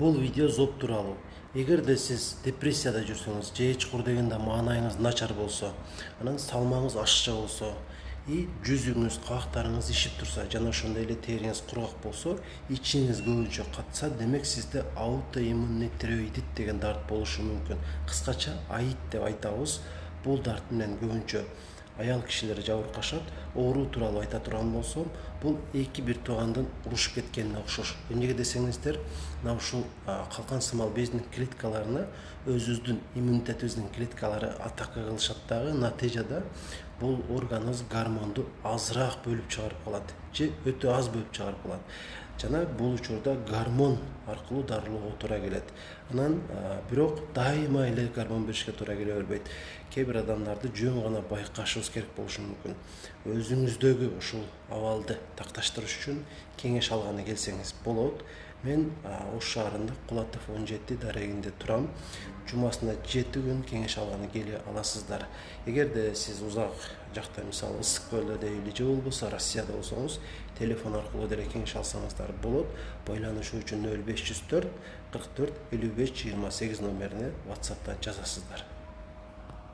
Бул видео зоб тууралуу. Эгерде сиз депрессияда жүрсөңүз, же чукур дегенде маанайыңыз начар болсо, анан салмагыңыз ашыкча болсо, жүзүңүз, кабактарыңыз ишип турса, жана ошондой эле териңиз кургак болсо, ичиңиз көбүнчө катса, демек сизде аутоиммунный тиреоидит деген дарт болушу мүмкүн. Кыскача аит деп айтабыз. Бул дарт менен көбүнчө аял кишилер жабыркашат. Оору тууралуу айта турган болсом, бул эки бир туугандын урушуп кеткенине окшош. Эмнеге десеңиздер, мына ушул калкан сымал бездин клеткаларына өзүбүздүн иммунитетибиздин клеткалары атака кылышат дагы, натыйжада бул органыбыз гормонду азыраак бөлүп чыгарып калат же өтө аз бөлүп чыгарып калат. Жана бул учурда гормон аркылуу дарылоого туура келет. Анан бирок дайыма эле гормон беришке туура келе бербейт. Кээ бир адамдарды жөн гана байкашыбыз керек болушу мүмкүн. Өзүңүздөгү ушул абалды такташтырыш үчүн кеңеш алганы келсеңиз болот. Мен Ош шаарында Кулатов 17 дарегинде турам. Жумасына 7 күн кеңеш алганы келе аласыздар. Эгерде сиз узак жакта, мисалы Ысык көлдө дейли, же болбосо Россияда болсоңуз, телефон аркылуу деле кеңеш алсаңыздар болот. Байланышуу үчүн 0504 44 55 28 номерине WhatsApp'тан жазасыздар.